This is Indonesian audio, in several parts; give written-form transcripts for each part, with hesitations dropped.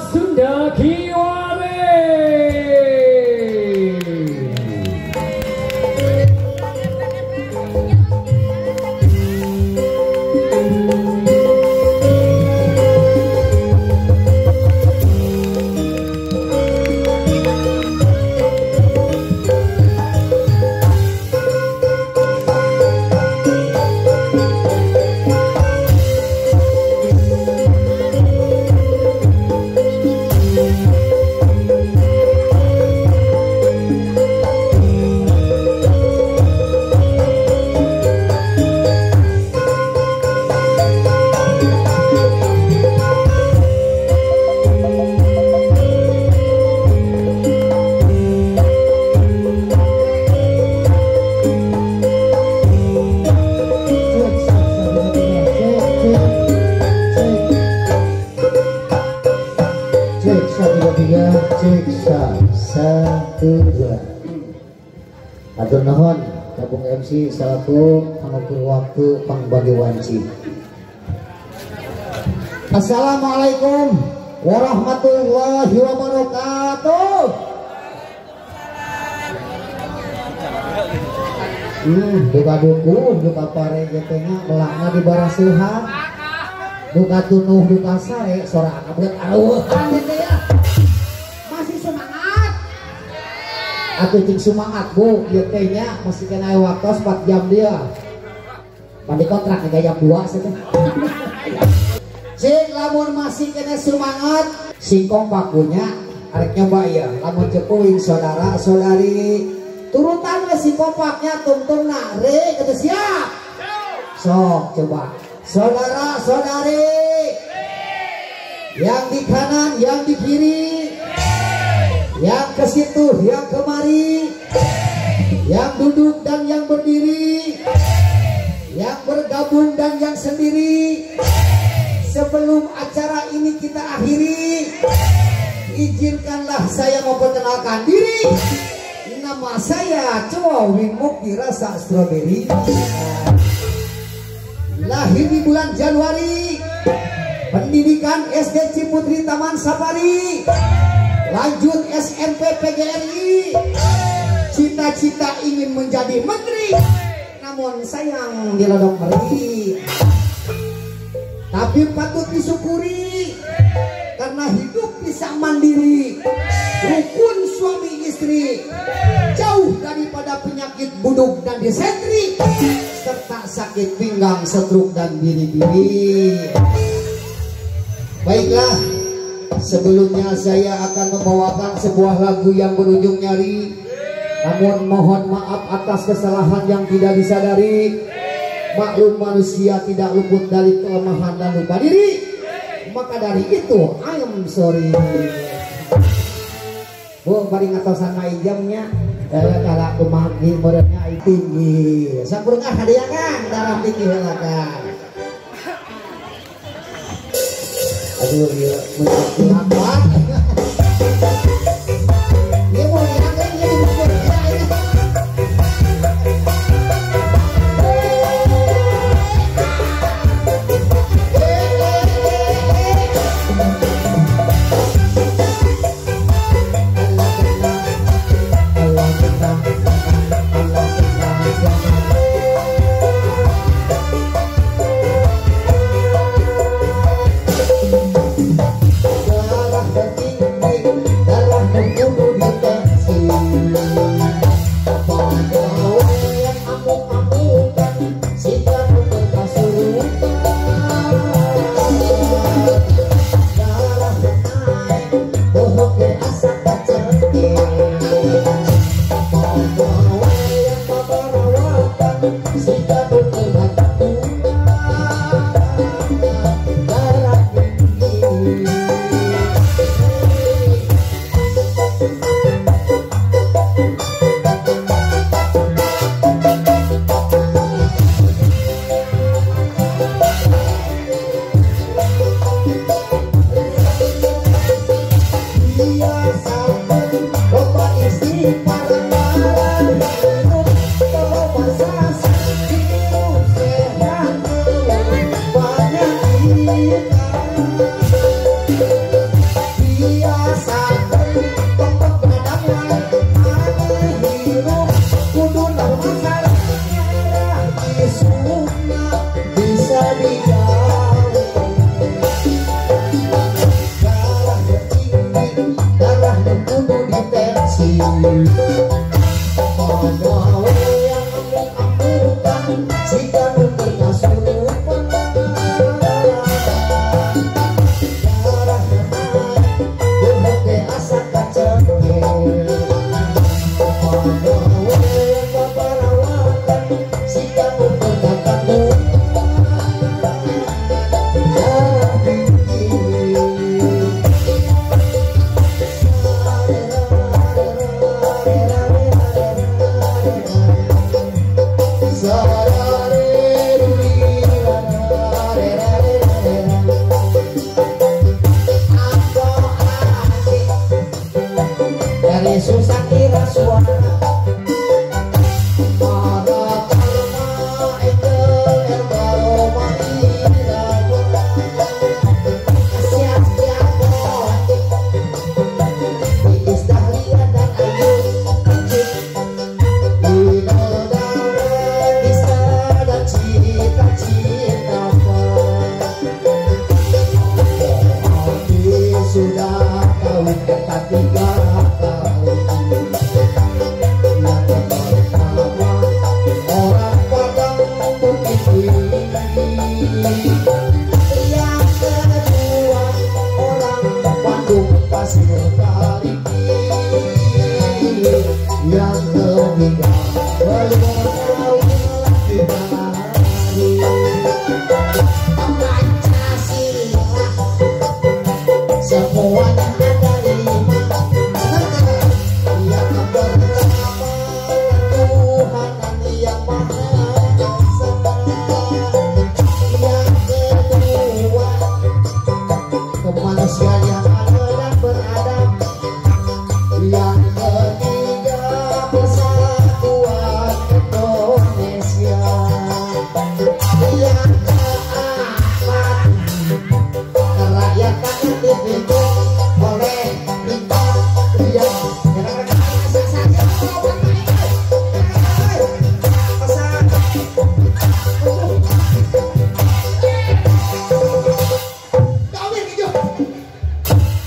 Sunda Kiwari. Atur nuhun gabung MC selaku pengukur waktu pangbagi wanci. Assalamualaikum warahmatullahi wabarakatuh. Buka duku, buka pare getenya melangna di barasuhan. Buka tunuh, buka sare, sora kabut aruhan gitu ya. Masih semangat. Atuh cing semangat bu, getenya masih kena waktu 4 jam dia. Mandi kontrak 3 jam 2 saja. Cing lamun masih kena semangat, singkong pakunya arek nyoba ya. Lamun cepuing saudara saudari turutan we si kopaknya tuntunna re kata siap. Sok coba saudara saudari yang di kanan yang di kiri, yang ke situ yang kemari, yang duduk dan yang berdiri, yang bergabung dan yang sendiri. Sebelum acara ini kita akhiri, izinkanlah saya memperkenalkan diri. Nama saya Cowo Wingmuk dirasa stroberi. Lahir di bulan Januari, pendidikan SD Ciputri Taman Safari, lanjut SMP PGRI, cita-cita ingin menjadi menteri, namun sayang dilodok meri. Tapi patut disyukuri karena hidup bisa mandiri, rukun suami istri, jauh daripada penyakit buduk dan disentri, serta sakit pinggang, stroke dan biri-biri. Baiklah, sebelumnya saya akan membawakan sebuah lagu yang berujung nyari. Namun mohon maaf atas kesalahan yang tidak disadari. Maklum manusia tidak luput dari kelemahan dan lupa diri. Maka dari itu I am sorry. Bu, bari ngatosan main jamnya. Kalau kemaki merenya tinggi. Sampurna hadiah kan, darah tinggi kan. Aduh dia menjadi apa? Dia mau diangkat dia dibukur kita ini. Darah pagawe yang amuk-amukan jika nuker kasurupan darah berhenti asa kacengke pagawe yang babarawatan jika nuker katamukan darah tinggi dari susah kira suara para karma engel erbaroma ira siap-siap Iis Dahlia dan Ayu Dino Dawe bisa dan cita-cita Hati sudah tahu kata tiga kali yang pertama orang Padang Bukit Tinggi yang kedua orang Bandung Pasir Kaliki yang ketiga belum lagi Pancasila semuanya ada lima yang pertama Tuhan yang Maha Esa yang kedua kemanusiaan yang adil dan beradab yang ketiga persatuan Indonesia yang keempat kerakyatan yang dipimpin oleh kita yang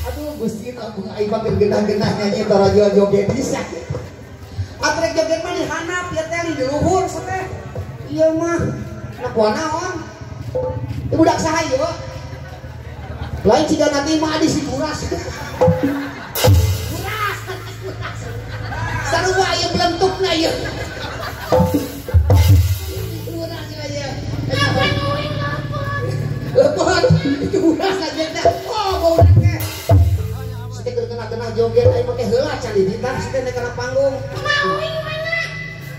aduh Gusti aku makin genah-genah nyanyi tarajo joget bisa atrek joget mah dihanap ya teh di luhur sateh iya mah anak naon budak saha ieu lain jika nanti mah di si Buras sarua ieu belentukna ieu Buras ieu lepot itu Buras aja teh oh bau teh sete kena joget aing make heula cali ditar sete teh kana panggung mauing mana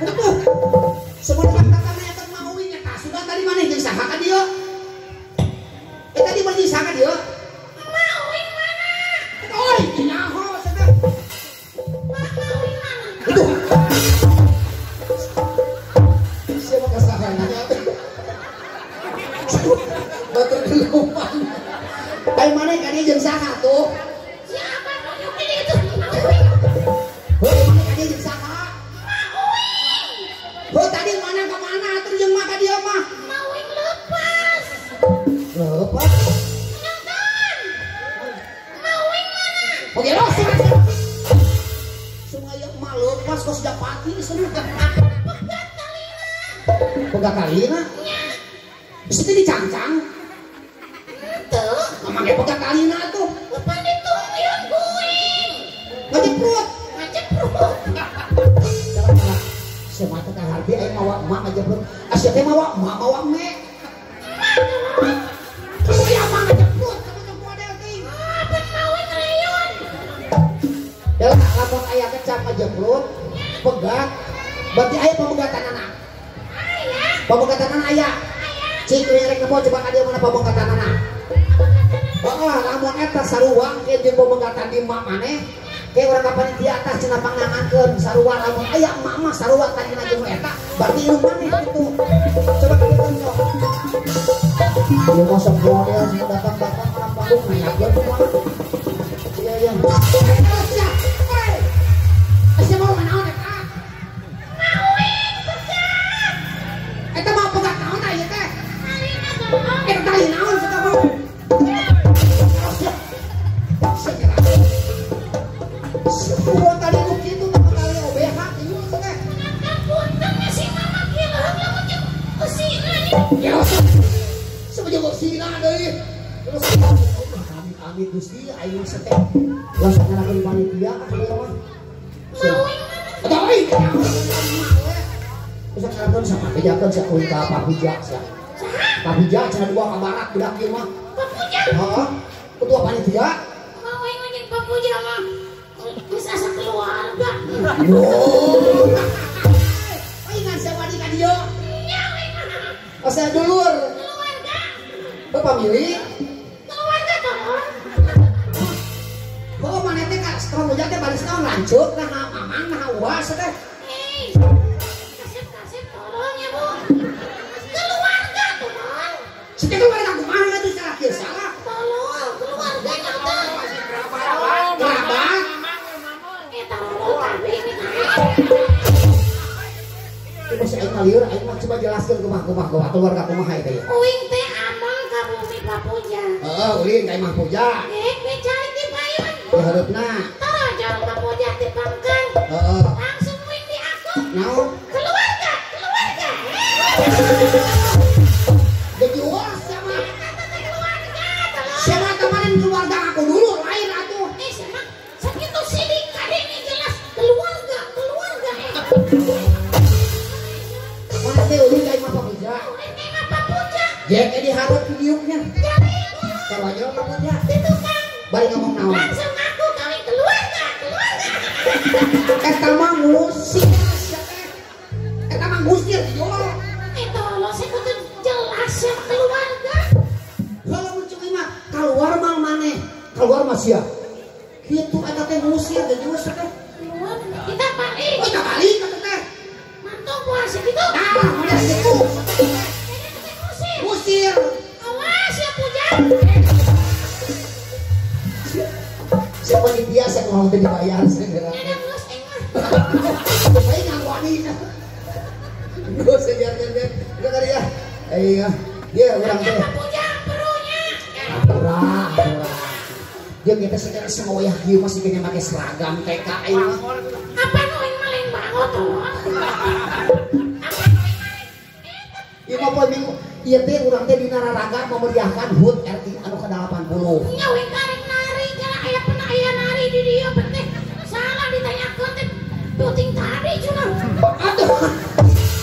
atuh sebenarnya katanya eta mauing eta sudah tadi mana jeung saha ka dieu tadi mah jeung saha ka dieu mauing mana oi nyaho cenah mauing mana itu siapa kasahana nya batur gelombang aing mana ka dieu jeung saha tuh siapa nunjukin itu mauing heuh mana ka dieu jeung saha mauing heuh tadi mana ka mana atuh jeung mah ka dieu mah mauing lepas lepas nonton mauing mana oke lo semuanya mah lepas kos dapati seru kan pegat kalina bisa jadi cangcang tuh memangnya pegat kalina tuh lepas dituyun kuing ngajeprut semata kan harbi ayo mawa emak ngajeprut asyik teh mawa emak mawa emek kamu ya emak ngajeprut kamu ke model ting apa mauin reyun ya lapor ayah kecap ngajeprut pegat berarti ayah pemegatan anak pemegatan anak ayah cik rek nemu coba kadia mana pemegatan anak lamun eta saruang ke jeung pemegatan di mak maneh ke urang ka panitia atas cenah pangnangankeun sarua lamun aya emak mah sarua ka dina jeung eta berarti ilmu maneh kitu coba kita tonton ieu mah sok model sing datang-datang orang panggung ngayakeun semua iya iya asa mau naon eta mauin pegat eta mah pegat naon aya teh eta tali naon eta mah Semua tadi begitu Iya, ayo setek. Langsung ngelakuin panitia kan dia mah. Atau aing. Bisa ngelakuin sama kejakan saya kuing ka Papuja sia. Papuja cenah dua ka barak budak ieu mah. Papuja. Heeh. Ketua panitia. Mau yang ngajak Papuja mah. Bisa sekeluarga. Yo. Aing ngan sawadi ka dieu. Iya, weh. Asa dulur. Keluarga. Bapak milih. Keluarga tolong. Oh, mana teh ka Papuja teh baris naon lanceuk nah mamang nah uas teh. Hei. Kasep tolong ya, Bu. Keluarga tolong. Sete keluarga kumaha atuh salah kieu salah. Tolong keluarga nyata. Kerabat. Tolong tapi ini. Coba si aing ngalieur aing mah coba jelaskeun kumaha keluarga kumaha eta ya. Uing teh amang ka bumi Papuja. Heeh, ulin ka Imah Puja. Cari di payun. Di hareupna. Tarajal Papuja di pangkal. Heeh. Langsung uing di aku. Naon? Keluarga. Gejual sama. Keluarga. Tolong. Siapa kemarin keluarga aku dulu lain atuh. Sama segitu sidik kadang jelas keluarga. Mana teh ulin ka Imah Puja. Uing teh Papuja. Jek di hareup videonya. Jadi Kalau aja Puja. itu kan Bari ngomong naon. langsung aku kawin keluarga. Eta mah musik. Eta mah ngusir dijual. Tolong saya kudu jelas ya keluarga. Kalau muncul mah keluar mal maneh. Keluar mah sia. Kitu eta teh ngusir dijual teh. Kita balik. Oh, tak balik kata teh. Mantu puasa gitu. Nah, mana situ. Ngusir. Awas ya Puja. Siapa yang biasa kalau udah dibayar segera. Ada bos emang. Baik ngawani. Gue sejar udah kali ya. Iya, dia orang teh. Apa Puja perlunya? Murah. Dia kita sekarang semua ya dia masih kena pakai seragam TK ini. Apa nuin maling banget tuh? Iya apa minggu? Iya teh orang teh di Nararaga memeriahkan HUT RT anu ke-80. Nyawin tarik nari jalan ayah pernah ayah nari di dia penting salah ditanyakan teh puting tadi cuma. Aduh.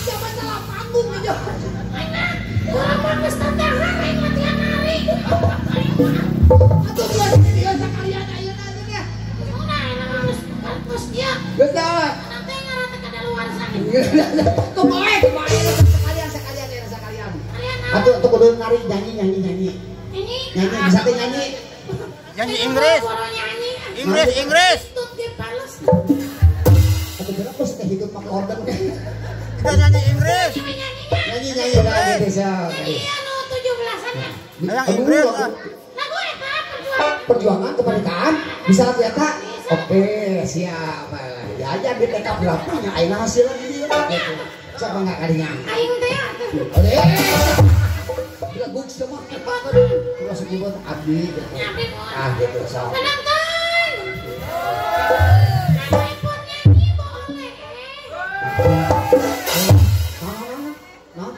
Siapa salah panggung aja. Mana? Orang bagus tantangan yang latihan nari. Aduh dia sekalian ayo nantinya. Udah enak bagus dia. Geus dah. Nanti ngarata kada luar sana. Kemarin sekalian ya sekalian. Atuh kudu nari nyanyi. Ini Nyanyi bisa teh nyanyi. Nyanyi Inggris. Inggris. Tut dia balas. Atuh berapa sih teh hidup pakai organ. Kita nyanyi Inggris. Nyanyinya. Nyanyi lah desa. Iya no 17-an ya. Yang Inggris lah. Lagu eta perjuangan. Perjuangan kemerdekaan bisa lagu eta. Oke, siap. Ya aja di TK berapa nya ayeuna hasilna di dieu gitu. Siapa enggak kadinya? Aing teh Ode. Lagu semua apa terus sebut abdi. nyampe mo. Ah gitu so. Penonton. Kalau ipot nyanyi boleh. Nah.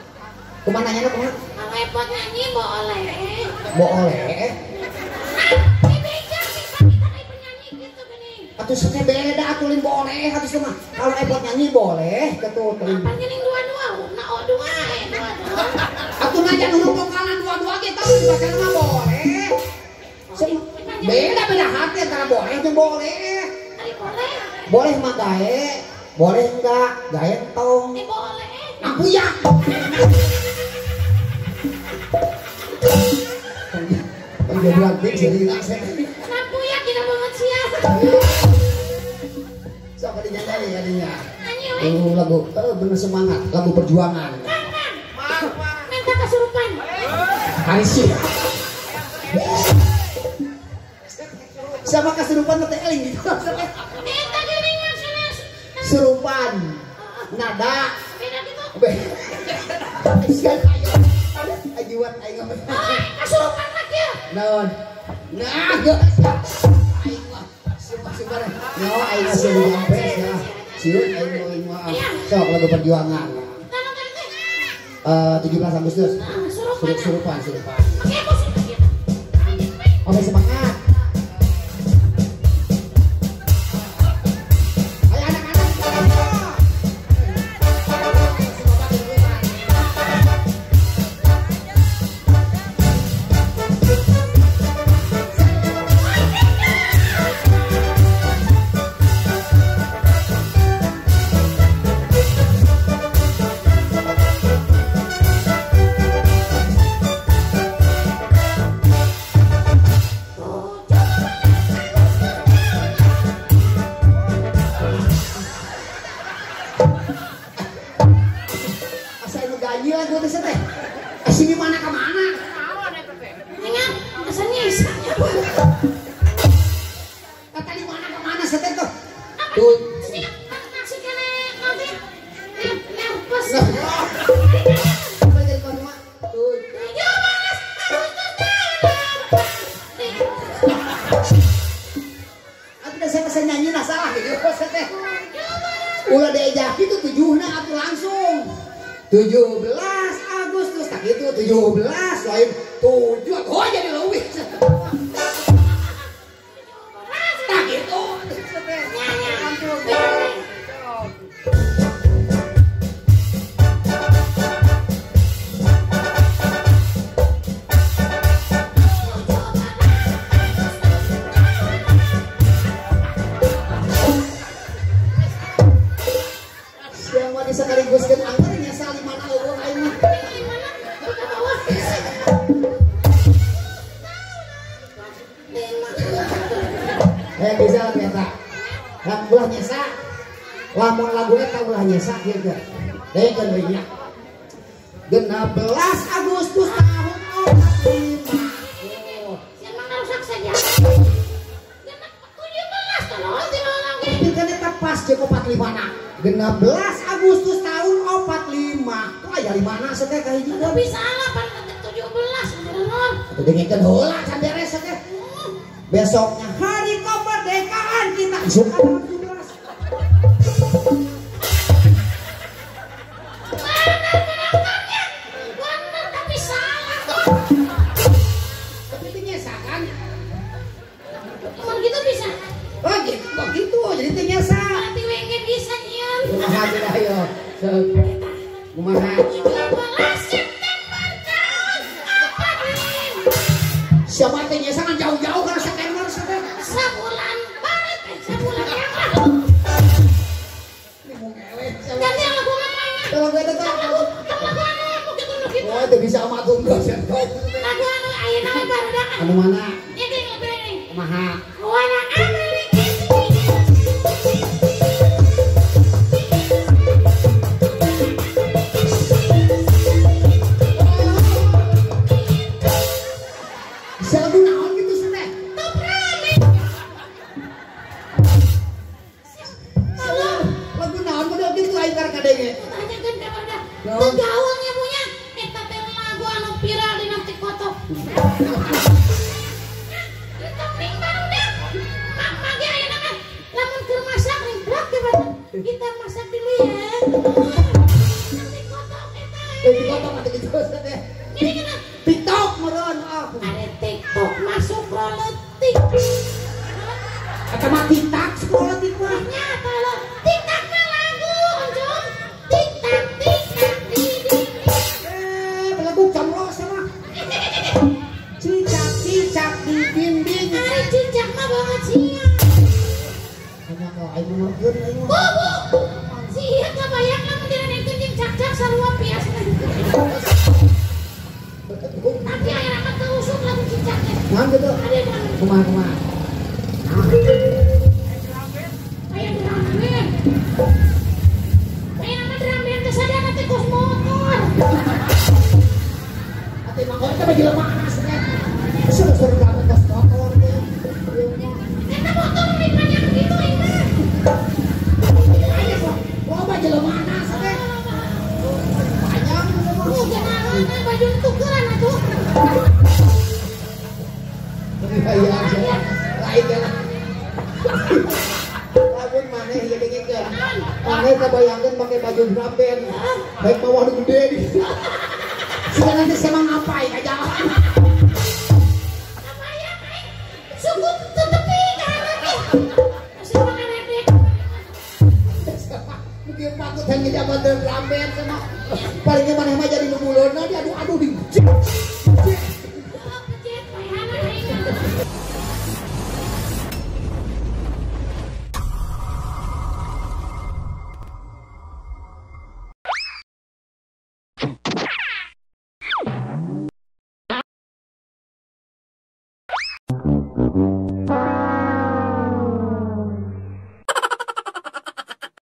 Kemana nanya kemana? Kalau ipot nyanyi boleh. Boleh. Nah, beda kita kayak penyanyi gitu gini. Atuh sene beda atuh lin boleh atuh mah. Kalau epot nyanyi boleh gitu teuing. Panjeling dua-dua, nah dua. Atuh najan huruf vokalan dua-dua ge tapi dibaca mah boleh. Beda hati antara boleh jeung boleh. Ari boleh. Boleh mah gae, boleh enggak gae tong. Boleh. Aku ya. Dia bilang jadi langsung. Lampu ya kita banget siap. Siapa dinyanyi kadinya? Nyanyi we. Lagu bener semangat, lagu perjuangan. Minta kesurupan. Hari sih. Sama kesurupan teh eling gitu. Minta geuning maksudnya. Serupan. Nada. Beda gitu. Ajuan aing ngomong. Kesurupan lagi ya. Naon? Nah, geus. Aing mah super. No, aing mah sih nyampe ya. Siun aing mah. Sok lagu perjuangan. Tanggal teh. 17 Agustus. Surupan. Surupan. Pakai musik gitu. Oke semangat. gitu teh. Ulah diajak itu 7-na atuh langsung. 17 Agustus tak itu 17 lain 7 oh jadi leuwih. Tak gitu. Sekaligus kan anggarnya saling mana eueuh aing mah. Bisa eta. Lamun ulah nyesa. Lamun lagu eta ulah nyesa kieu teh. Dekeun deui nya. 16 Agustus tahun 45. Siapa ngarusak saja? 17 tolong diulang ge. Tapi kan eta pas jeung 45-na. 16 Agustus tahun 45. Tuh aya di mana teh ka hiji Tapi salah pan 17 beneran. Atuh dengekeun heula can beres teh. Besoknya hari kemerdekaan kita suka 17. Bener tapi salah. Tapi itu nyesa kan? Cuman gitu bisa. Oh gitu, kok gitu, jadi itu nyesa. Berarti wenge bisa nyian. Kumaha kita ayo. Kumaha? 17 September tahun 45. Siapa teh nyesa kan jauh-jauh kan September teh. Sebulan baret, sebulan yang lalu. Ini mau ngewe. Ganti lagu namanya. Kalau gue teh Lagu anu gitu. oh itu bisa sama tunggu. Lagu anu ayeuna mah barudak. Anu mana? Ini lebih nih. Kumaha? Wanna American. Lagu naon gitu teh? Lagu naon model gitu aing karek kadenge. Tanyakeun ka barudak. Teu gaulnya punya. Eta teh lagu anu viral dina TikTok. Toping barudak. Mage ayeuna kan lamun keur masak nih brak ke barudak. Kita masak dulu ya. TikTok eta. Di kota mah gitu teh. Ini kita TikTok meureun ah. ada TikTok masuk politik. Eta mah TikTok sekolah mah. Ternyata lo TikTok mah lagu, Anjong. TikTok, TikTok, Lagu camros mah. Cicak di dinding. Hari cincak mah banget siang. Hanya kalau aing ngeurkeun aing mah. Bobo, siya kabayang lamun direnekeun jeung cak-cak sarua pias. Tapi ayeuna mah teu usum lagu cincak teh. Naon gitu? Ada yang Kumaha? aya drum band. Ayeuna mah drum band teh sadana teh kos motor. Ati mangkon teh bagi lemah anas teh. Suruh banget kos motor teh. Eta motor nu dipanjang gitu ini. Aya kok. Oh bagi lemah anas teh. Panjang gitu mah. Oh, jangan baju tukeran atuh. Iya. Lain kan. Lamun maneh ieu dengekeun. Maneh kebayangkeun pakai baju drum band. Baik bawah nu gede di. Sudah nanti sama ngapai aja. Kabayang aing suku tetepi ka anak. Masih makan edek. Mungkin patut hanya jabat drum band sama. Palingnya maneh mah jadi nu buleunna di aduh di